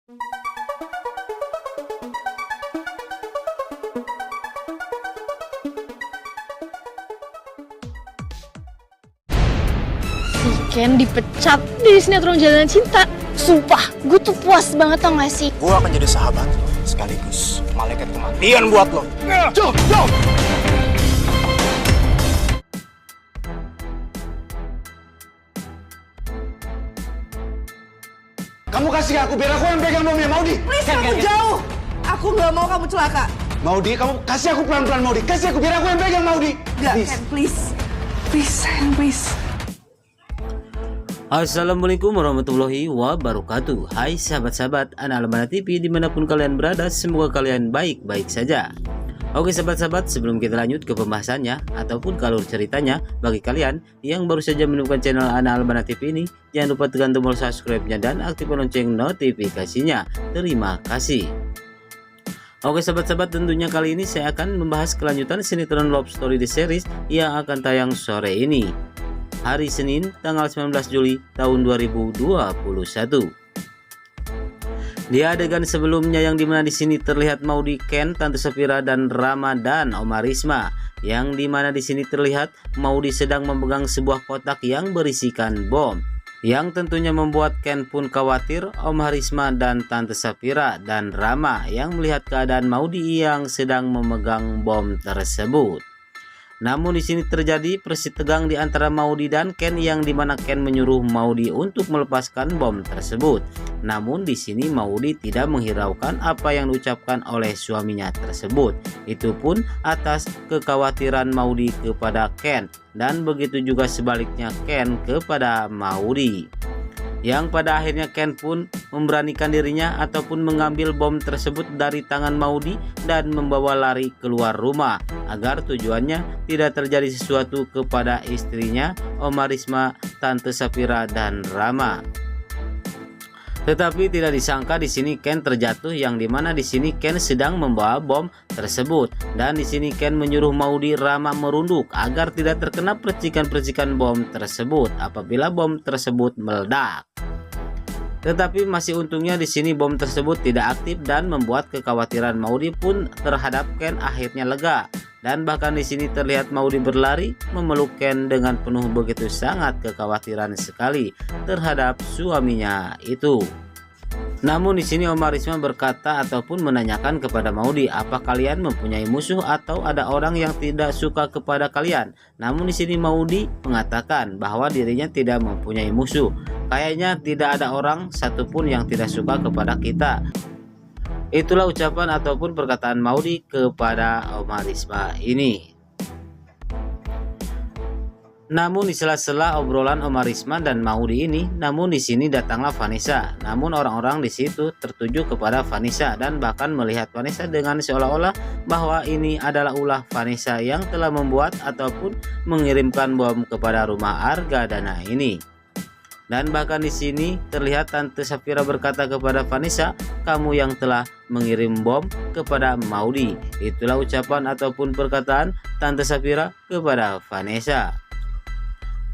Si Ken dipecat di sinetron Jalanan Cinta. Sumpah, gue tuh puas banget tau gak sih? Gue akan jadi sahabat lo, sekaligus malaikat kematian buat lo. Jom! Kamu kasih aku biar aku yang pegang bomnya, Maudi. Please, kamu jauh. Aku nggak mau kamu celaka. Maudi, kamu kasih aku pelan-pelan, Maudi. Kasih aku biar aku yang pegang, Maudi. Nggak, Please. Ken, please. Please, sayang, please. Assalamualaikum warahmatullahi wabarakatuh. Hai sahabat-sahabat Anak Almana TV dimanapun kalian berada, semoga kalian baik-baik saja. Oke sahabat-sahabat, sebelum kita lanjut ke pembahasannya ataupun kalur ceritanya, bagi kalian yang baru saja menemukan channel Anak Almana TV ini, jangan lupa tekan tombol subscribe-nya dan aktifkan lonceng notifikasinya. Terima kasih. Oke sahabat-sahabat, tentunya kali ini saya akan membahas kelanjutan sinetron Love Story The Series yang akan tayang sore ini, hari Senin tanggal 19 Juli tahun 2021. Di adegan sebelumnya yang dimana di sini terlihat Maudi, Ken, Tante Safira dan Rama dan Oma Risma, yang dimana di sini terlihat Maudi sedang memegang sebuah kotak yang berisikan bom, yang tentunya membuat Ken pun khawatir. Oma Risma dan Tante Safira dan Rama yang melihat keadaan Maudi yang sedang memegang bom tersebut. Namun di sini terjadi persis tegang di antara Maudi dan Ken, yang dimana Ken menyuruh Maudi untuk melepaskan bom tersebut. Namun di sini Maudi tidak menghiraukan apa yang diucapkan oleh suaminya tersebut. Itu pun atas kekhawatiran Maudi kepada Ken, dan begitu juga sebaliknya Ken kepada Maudi. Yang pada akhirnya Ken pun memberanikan dirinya ataupun mengambil bom tersebut dari tangan Maudi dan membawa lari keluar rumah, agar tujuannya tidak terjadi sesuatu kepada istrinya Oma Risma, Tante Safira dan Rama. Tetapi tidak disangka di sini Ken terjatuh, yang dimana di sini Ken sedang membawa bom tersebut, dan di sini Ken menyuruh Maudi, Rama merunduk agar tidak terkena percikan-percikan bom tersebut apabila bom tersebut meledak. Tetapi masih untungnya di sini bom tersebut tidak aktif, dan membuat kekhawatiran Maudi pun terhadap Ken akhirnya lega. Dan bahkan di sini terlihat Maudi berlari memeluk Ken dengan penuh begitu sangat kekhawatiran sekali terhadap suaminya itu. Namun di sini Oma Risma berkata ataupun menanyakan kepada Maudi, apa kalian mempunyai musuh atau ada orang yang tidak suka kepada kalian? Namun di sini Maudi mengatakan bahwa dirinya tidak mempunyai musuh. Kayaknya tidak ada orang satupun yang tidak suka kepada kita. Itulah ucapan ataupun perkataan Maudi kepada Oma Risma ini. Namun di sela-sela obrolan Oma Risma dan Maudi ini, namun di sini datanglah Vanessa. Namun orang-orang di situ tertuju kepada Vanessa dan bahkan melihat Vanessa dengan seolah-olah bahwa ini adalah ulah Vanessa yang telah membuat ataupun mengirimkan bom kepada rumah Argadana ini. Dan bahkan di sini terlihat Tante Safira berkata kepada Vanessa, kamu yang telah mengirim bom kepada Maudi. Itulah ucapan ataupun perkataan Tante Safira kepada Vanessa.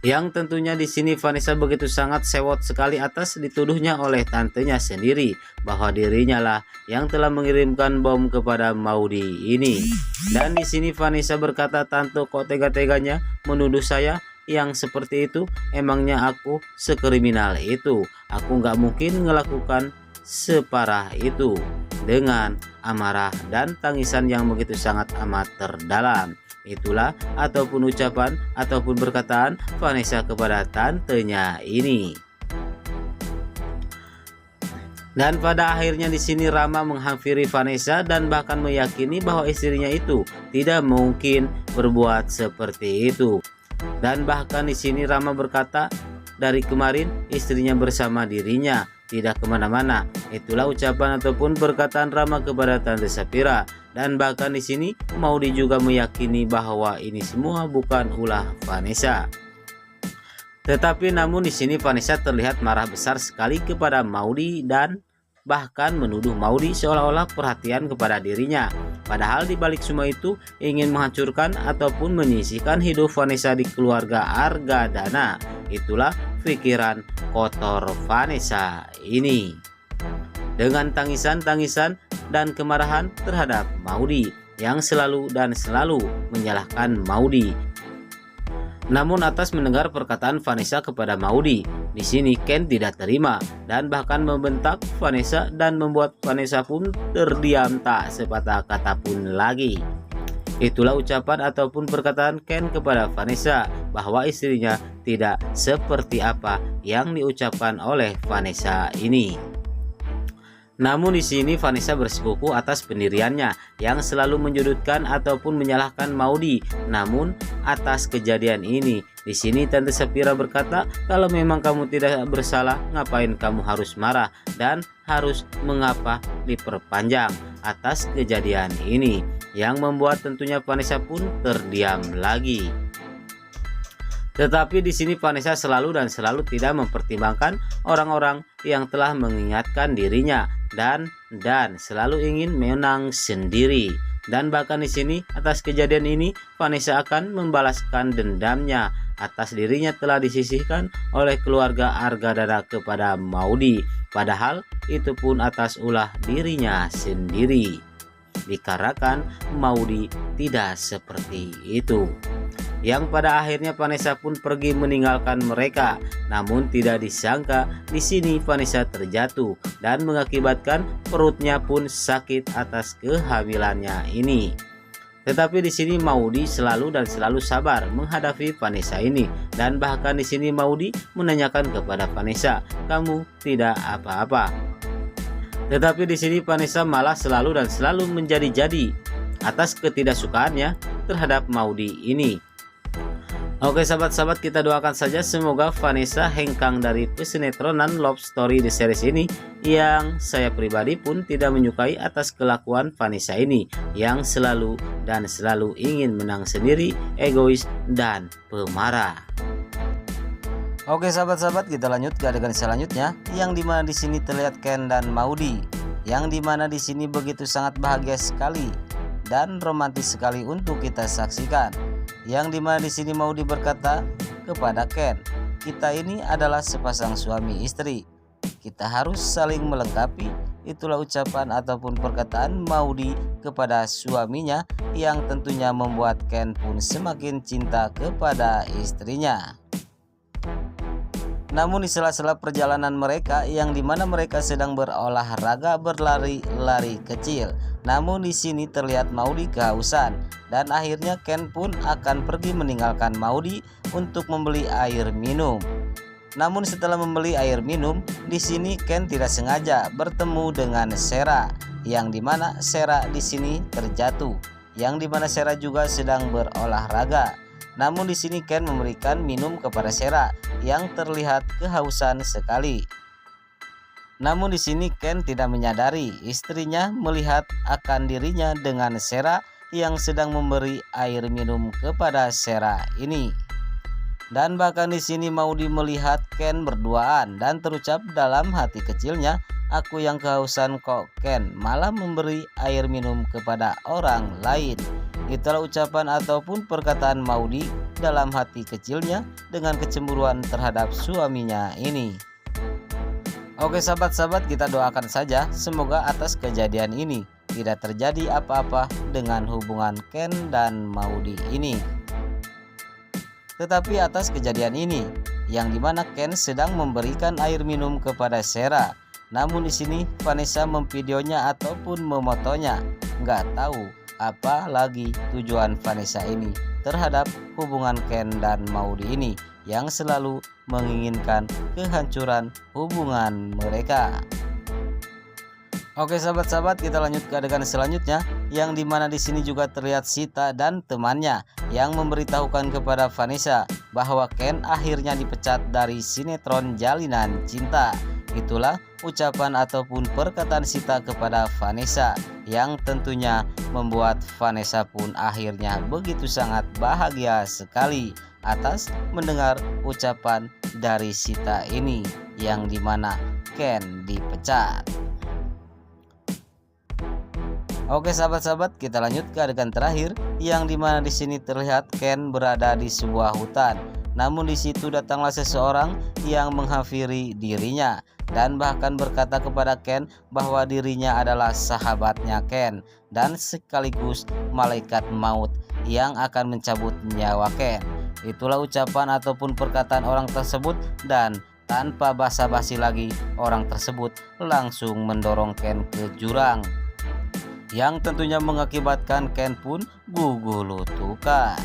Yang tentunya di sini Vanessa begitu sangat sewot sekali atas dituduhnya oleh tantenya sendiri bahwa dirinya lah yang telah mengirimkan bom kepada Maudi ini. Dan di sini Vanessa berkata, tante kok tega-teganya menuduh saya yang seperti itu? Emangnya aku sekriminal itu? Aku nggak mungkin melakukan separah itu. Dengan amarah dan tangisan yang begitu sangat amat terdalam. Itulah ataupun ucapan ataupun perkataan Vanessa kepada tantenya ini. Dan pada akhirnya di sini Rama menghampiri Vanessa dan bahkan meyakini bahwa istrinya itu tidak mungkin berbuat seperti itu. Dan bahkan di sini Rama berkata, dari kemarin istrinya bersama dirinya, tidak kemana-mana. Itulah ucapan ataupun perkataan Rama kepada Tante Safira. Dan bahkan di sini Maudi juga meyakini bahwa ini semua bukan ulah Vanessa. Tetapi namun di sini Vanessa terlihat marah besar sekali kepada Maudi dan bahkan menuduh Maudi seolah-olah perhatian kepada dirinya. Padahal di balik semua itu ingin menghancurkan ataupun menyisihkan hidup Vanessa di keluarga Argadana. Itulah pikiran kotor Vanessa ini. dengan tangisan-tangisan dan kemarahan terhadap Maudy yang selalu menyalahkan Maudy. Namun atas mendengar perkataan Vanessa kepada Maudy, di sini Ken tidak terima dan bahkan membentak Vanessa dan membuat Vanessa pun terdiam tak sepatah kata pun lagi. Itulah ucapan ataupun perkataan Ken kepada Vanessa bahwa istrinya tidak seperti apa yang diucapkan oleh Vanessa ini. Namun di sini Vanessa bersikukuh atas pendiriannya yang selalu menyudutkan ataupun menyalahkan Maudy. Namun atas kejadian ini, di sini Tante Sapphira berkata, kalau memang kamu tidak bersalah, ngapain kamu harus marah dan harus mengapa diperpanjang atas kejadian ini, yang membuat tentunya Vanessa pun terdiam lagi. Tetapi di sini Vanessa selalu tidak mempertimbangkan orang-orang yang telah mengingatkan dirinya dan selalu ingin menang sendiri. Dan bahkan di sini atas kejadian ini Vanessa akan membalaskan dendamnya atas dirinya telah disisihkan oleh keluarga Argadana kepada Maudy, padahal itu pun atas ulah dirinya sendiri. Dikarenakan Maudy tidak seperti itu, yang pada akhirnya Vanessa pun pergi meninggalkan mereka. Namun tidak disangka di sini Vanessa terjatuh dan mengakibatkan perutnya pun sakit atas kehamilannya ini. Tetapi di sini Maudy selalu sabar menghadapi Vanessa ini, dan bahkan di sini Maudy menanyakan kepada Vanessa, "Kamu tidak apa-apa?" Tetapi di sini Vanessa malah selalu menjadi-jadi atas ketidaksukaannya terhadap Maudy ini. Oke sahabat-sahabat, kita doakan saja semoga Vanessa hengkang dari pesinetron love story di series ini, yang saya pribadi pun tidak menyukai atas kelakuan Vanessa ini yang selalu ingin menang sendiri, egois dan pemarah. Oke sahabat-sahabat, kita lanjut ke adegan selanjutnya, yang dimana di sini terlihat Ken dan Maudy, yang dimana di sini begitu sangat bahagia sekali dan romantis sekali untuk kita saksikan. Yang dimana di sini Maudy berkata kepada Ken, "Kita ini adalah sepasang suami istri. Kita harus saling melengkapi." Itulah ucapan ataupun perkataan Maudy kepada suaminya, yang tentunya membuat Ken pun semakin cinta kepada istrinya. Namun di sela-sela perjalanan mereka, yang dimana mereka sedang berolahraga berlari-lari kecil, namun di sini terlihat Maudy kehausan dan akhirnya Ken pun akan pergi meninggalkan Maudy untuk membeli air minum. Namun setelah membeli air minum, di sini Ken tidak sengaja bertemu dengan Sarah, yang dimana Sarah di sini terjatuh, yang dimana Sarah juga sedang berolahraga. Namun di sini Ken memberikan minum kepada Sarah yang terlihat kehausan sekali. Namun di sini Ken tidak menyadari istrinya melihat akan dirinya dengan Sarah yang sedang memberi air minum kepada Sarah ini. Dan bahkan di sini Maudy melihat Ken berduaan dan terucap dalam hati kecilnya, "Aku yang kehausan kok Ken malah memberi air minum kepada orang lain." Itulah ucapan ataupun perkataan Maudy dalam hati kecilnya dengan kecemburuan terhadap suaminya ini. Oke sahabat-sahabat, kita doakan saja semoga atas kejadian ini tidak terjadi apa-apa dengan hubungan Ken dan Maudy ini. Tetapi atas kejadian ini, yang dimana Ken sedang memberikan air minum kepada Sarah, namun di sini Vanessa memvideonya ataupun memotonya. Nggak tahu apa lagi tujuan Vanessa ini terhadap hubungan Ken dan Maudy ini, yang selalu menginginkan kehancuran hubungan mereka. Oke sahabat-sahabat, kita lanjut ke adegan selanjutnya, yang dimana di sini juga terlihat Sita dan temannya yang memberitahukan kepada Vanessa bahwa Ken akhirnya dipecat dari sinetron Jalinan Cinta. Itulah ucapan ataupun perkataan Sita kepada Vanessa, yang tentunya membuat Vanessa pun akhirnya begitu sangat bahagia sekali atas mendengar ucapan dari Sita ini, yang dimana Ken dipecat. Oke sahabat-sahabat, kita lanjut ke adegan terakhir, yang dimana di sini terlihat Ken berada di sebuah hutan Namun di situ datanglah seseorang yang menghampiri dirinya dan bahkan berkata kepada Ken bahwa dirinya adalah sahabatnya Ken dan sekaligus malaikat maut yang akan mencabut nyawa Ken. Itulah ucapan ataupun perkataan orang tersebut, dan tanpa basa-basi lagi orang tersebut langsung mendorong Ken ke jurang, yang tentunya mengakibatkan Ken pun gugur lutukan.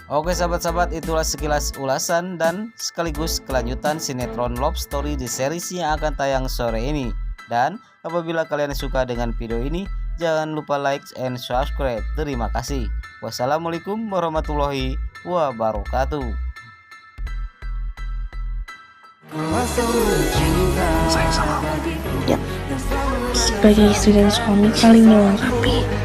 Oke sahabat-sahabat, itulah sekilas ulasan dan sekaligus kelanjutan sinetron Love Story di series yang akan tayang sore ini. Dan apabila kalian suka dengan video ini, jangan lupa like and subscribe. Terima kasih. Wassalamualaikum warahmatullahi wabarakatuh. Sebagai istri dan suami saling melengkapi.